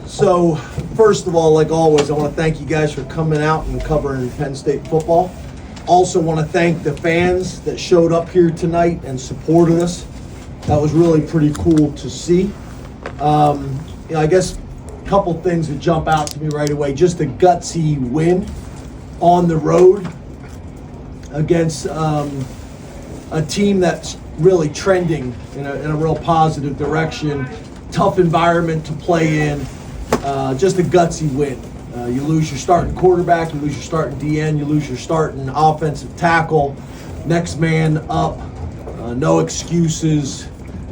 So, first of all, like always, I want to thank you guys for coming out and covering Penn State football. Also want to thank the fans that showed up here tonight and supported us. That was really pretty cool to see. I guess a couple things that jump out to me right away. Just a gutsy win on the road against a team that's really trending in a real positive direction. Tough environment to play in. Just a gutsy win. You lose your starting quarterback, you lose your starting DN, you lose your starting offensive tackle. Next man up. No excuses.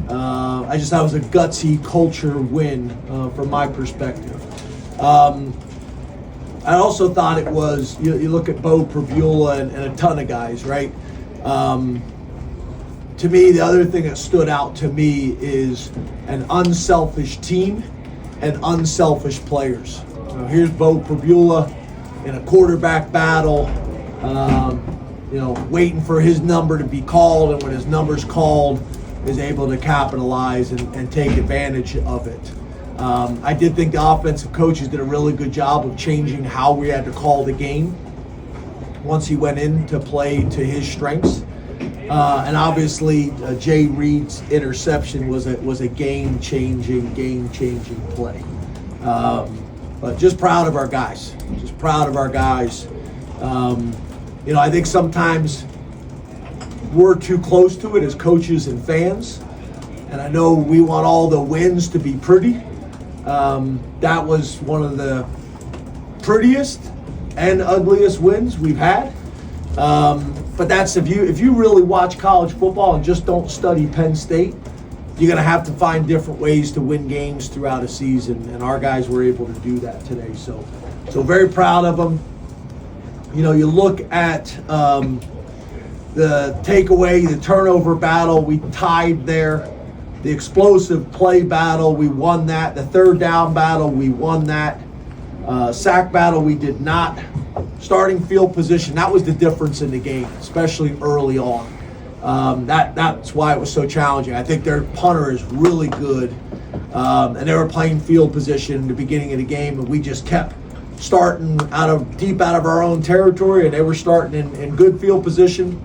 I just thought it was a gutsy culture win from my perspective. I also thought it was, you look at Bo Prabula and a ton of guys, right? To me, the other thing that stood out to me is an unselfish team and unselfish players. Here's Bo Prabula in a quarterback battle, waiting for his number to be called, and when his number's called, is able to capitalize and take advantage of it. I did think the offensive coaches did a really good job of changing how we had to call the game once he went in to play to his strengths. And obviously, Jay Reed's interception was a game-changing play. But just proud of our guys. I think sometimes we're too close to it as coaches and fans. And I know we want all the wins to be pretty. That was one of the prettiest and ugliest wins we've had. But that's if you really watch college football and just don't study Penn State, you're going to have to find different ways to win games throughout a season, and our guys were able to do that today. So very proud of them. You look at the takeaway, the turnover battle, we tied there. The explosive play battle, we won that. The third down battle, we won that. Sack battle, we did not. Starting field position, that was the difference in the game, especially early on. That's why it was so challenging. I think their punter is really good, and they were playing field position in the beginning of the game, and we just kept starting deep out of our own territory, and they were starting in good field position.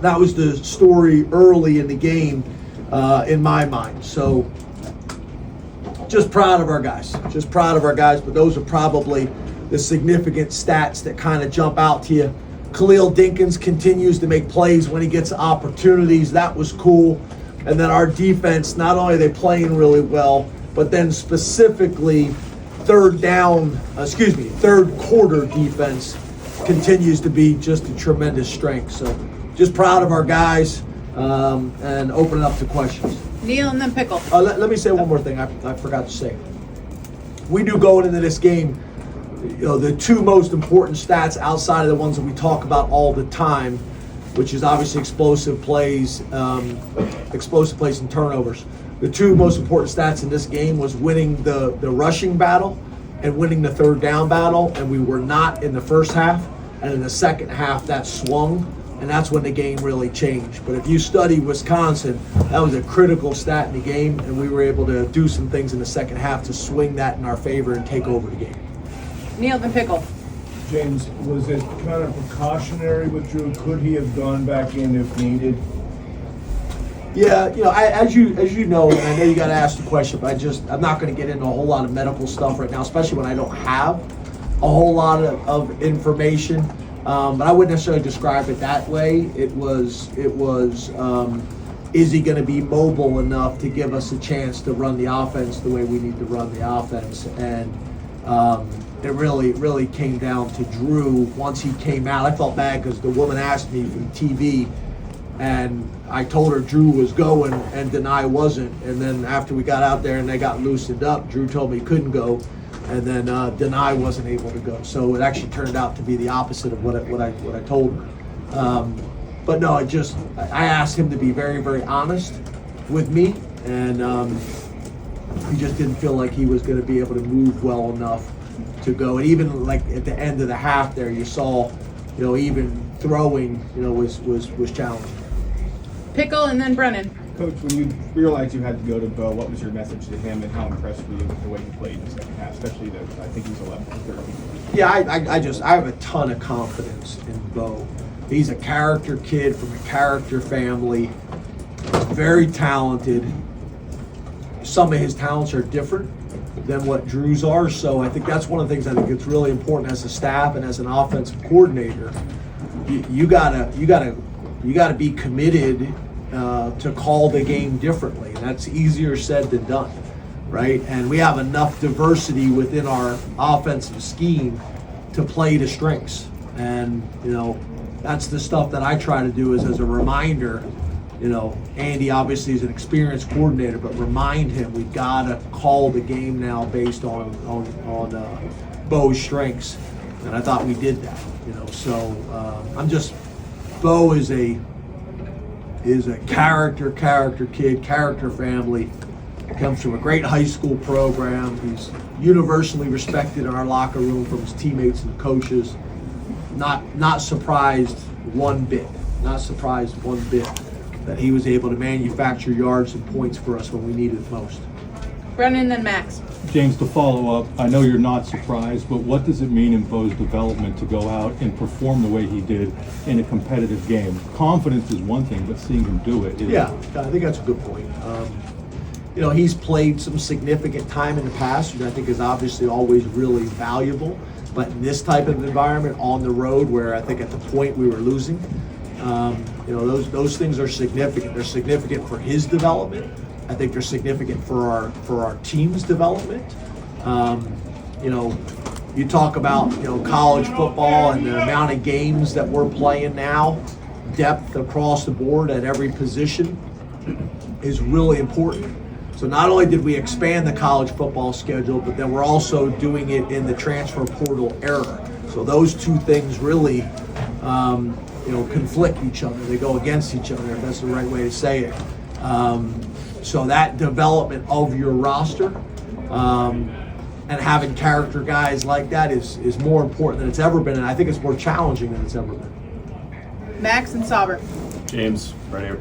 That was the story early in the game, in my mind. So just proud of our guys. But those are probably the significant stats that kind of jump out to you. Khalil Dinkins continues to make plays when he gets opportunities. That was cool. And then our defense, not only are they playing really well, but then specifically third quarter defense continues to be just a tremendous strength. So just proud of our guys, and open it up to questions. Neil and then Pickle. Let me say one more thing I forgot to say. We do going into this game, the two most important stats outside of the ones that we talk about all the time, which is obviously explosive plays and turnovers. The two most important stats in this game was winning the rushing battle and winning the third down battle, and we were not in the first half. And in the second half, that swung, and that's when the game really changed. But if you study Wisconsin, that was a critical stat in the game, and we were able to do some things in the second half to swing that in our favor and take over the game. Neil and Pickle. James, was it kind of precautionary with Drew? Could he have gone back in if needed? Yeah, as you know, and I know you got to ask the question, but I'm not going to get into a whole lot of medical stuff right now, especially when I don't have a whole lot of information. But I wouldn't necessarily describe it that way. It was. Is he going to be mobile enough to give us a chance to run the offense the way we need to run the offense? And it really came down to Drew. Once he came out, I felt bad because the woman asked me from TV, and I told her Drew was going and Nittany wasn't. And then after we got out there and they got loosened up, Drew told me he couldn't go, and then Nittany wasn't able to go. So it actually turned out to be the opposite of what I told her. But no, I asked him to be very, very honest with me, and he just didn't feel like he was going to be able to move well enough to go. And even like at the end of the half there, you saw, even throwing, was challenging. Pickle and then Brennan. Coach, when you realized you had to go to Bo, what was your message to him, and how impressed were you with the way he played in the second half, especially I think he was 11 or 13. Yeah, I have a ton of confidence in Bo. He's a character kid from a character family, very talented. Some of his talents are different than what Drew's are, so I think that's one of the things I think it's really important as a staff and as an offensive coordinator. You gotta be committed to call the game differently, and that's easier said than done, right? And we have enough diversity within our offensive scheme to play to strengths, and that's the stuff that I try to do is as a reminder. Andy obviously is an experienced coordinator, but remind him we gotta call the game now based on Bo's strengths, and I thought we did that. So Bo is a character kid, character family. Comes from a great high school program. He's universally respected in our locker room from his teammates and coaches. Not surprised one bit. Not surprised one bit that he was able to manufacture yards and points for us when we needed it most. Brennan, then Max. James, to follow up, I know you're not surprised, but what does it mean in Bo's development to go out and perform the way he did in a competitive game? Confidence is one thing, but seeing him do it is... Yeah, I think that's a good point. He's played some significant time in the past, which I think is obviously always really valuable. But in this type of environment on the road, where I think at the point we were losing, those things are significant. They're significant for his development. I think they're significant for our team's development. You talk about college football and the amount of games that we're playing now. Depth across the board at every position is really important. So not only did we expand the college football schedule, but then we're also doing it in the transfer portal era. So those two things really, conflict each other. They go against each other, if that's the right way to say it. So that development of your roster and having character guys like that is more important than it's ever been, and I think it's more challenging than it's ever been. Max and Sauber. James, right here.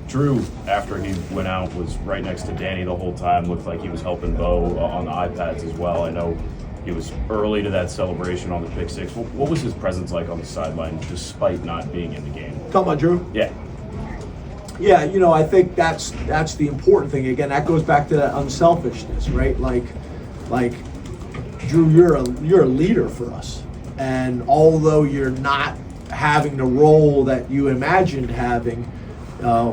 Drew, after he went out, was right next to Danny the whole time. Looked like he was helping Bo on the iPads as well. I know he was early to that celebration on the pick six. What was his presence like on the sideline, despite not being in the game? Talking about Drew? Yeah. Yeah, I think that's the important thing. Again, that goes back to that unselfishness, right? Like Drew, you're a leader for us, and although you're not having the role that you imagined having,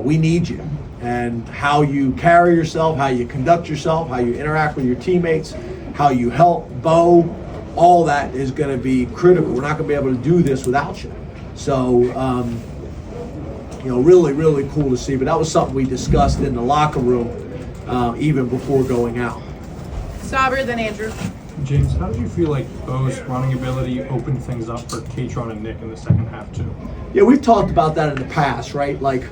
we need you. And how you carry yourself, how you conduct yourself, how you interact with your teammates, how you help Bo, all that is going to be critical. We're not going to be able to do this without you. So, really, really cool to see. But that was something we discussed in the locker room even before going out. Sauber, then Andrew. James, how did you feel like Bo's running ability opened things up for Katron and Nick in the second half too? Yeah, we've talked about that in the past, right? Like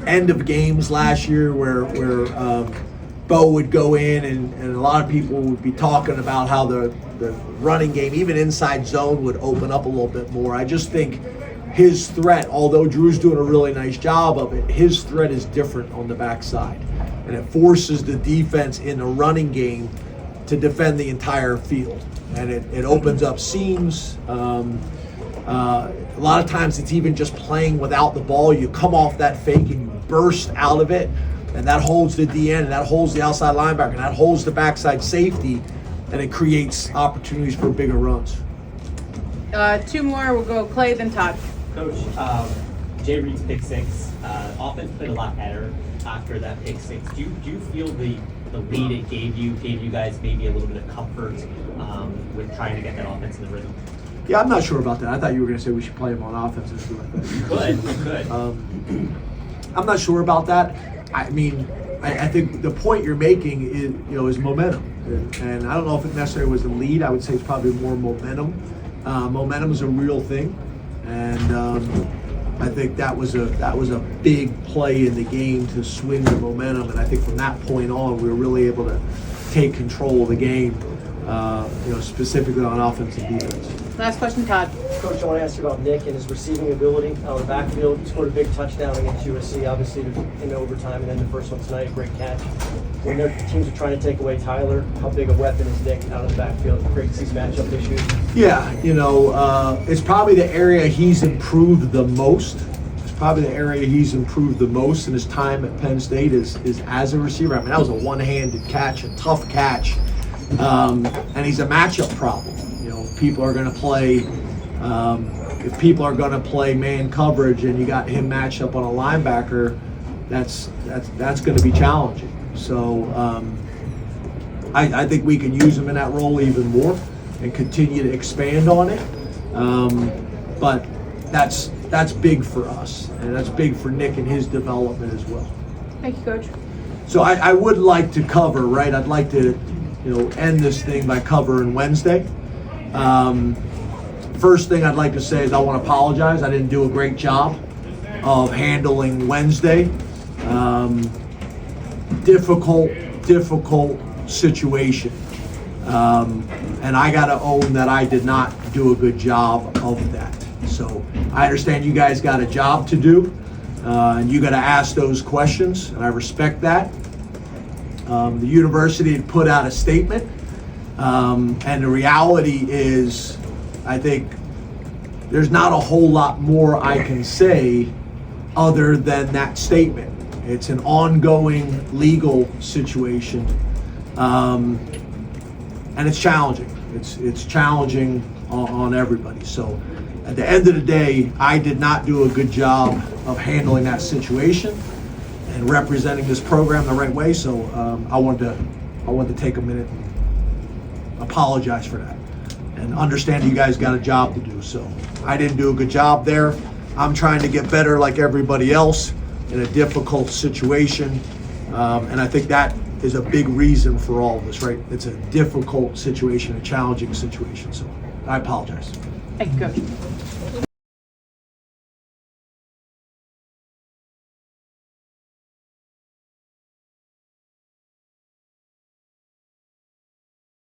end of games last year where Bo would go in and a lot of people would be talking about how the running game, even inside zone, would open up a little bit more. I just think his threat, although Drew's doing a really nice job of it, his threat is different on the backside. And it forces the defense in the running game to defend the entire field. And it opens up seams. A lot of times it's even just playing without the ball. You come off that fake and you burst out of it, and that holds the DN, and that holds the outside linebacker, and that holds the backside safety, and it creates opportunities for bigger runs. Two more. We'll go Clay, then Todd. Coach, Jay Reed's pick six, offense played a lot better after that pick six. Do you feel the lead it gave you guys maybe a little bit of comfort with trying to get that offense in the rhythm? Yeah, I'm not sure about that. I thought you were going to say we should play him on offense and stuff like that. You could. I'm not sure about that. I mean, I think the point you're making is momentum, and I don't know if it necessarily was the lead. I would say it's probably more momentum. Momentum is a real thing, and I think that was a big play in the game to swing the momentum. And I think from that point on, we were really able to take control of the game. specifically on offense and defense. Last question, Todd. Coach, I want to ask you about Nick and his receiving ability out of the backfield. He scored a big touchdown against USC, obviously in overtime, and then the first one tonight, a great catch. When their teams are trying to take away Tyler, how big a weapon is Nick out of the backfield? Great to see his matchup issues. Yeah, it's probably the area he's improved the most. It's probably the area he's improved the most in his time at Penn State is as a receiver. I mean, that was a one-handed catch, a tough catch, and he's a matchup problem. If people are going to play. If people are going to play man coverage and you got him matched up on a linebacker, that's going to be challenging. So I think we can use him in that role even more and continue to expand on it. But that's big for us, and that's big for Nick and his development as well. Thank you, Coach. So I would like to cover, right? I'd like to, end this thing by covering Wednesday. First thing I'd like to say is I want to apologize. I didn't do a great job of handling Wednesday. Difficult situation. And I got to own that I did not do a good job of that. So I understand you guys got a job to do, and you got to ask those questions, and I respect that. The university had put out a statement, and the reality is, I think there's not a whole lot more I can say other than that statement. It's an ongoing legal situation, and it's challenging. It's challenging on everybody. So at the end of the day, I did not do a good job of handling that situation and representing this program the right way. So I wanted to take a minute and apologize for that, and understand you guys got a job to do. So I didn't do a good job there. I'm trying to get better like everybody else in a difficult situation, and I think that is a big reason for all of this, right? It's a difficult situation, a challenging situation. So I apologize. Thank you, Coach.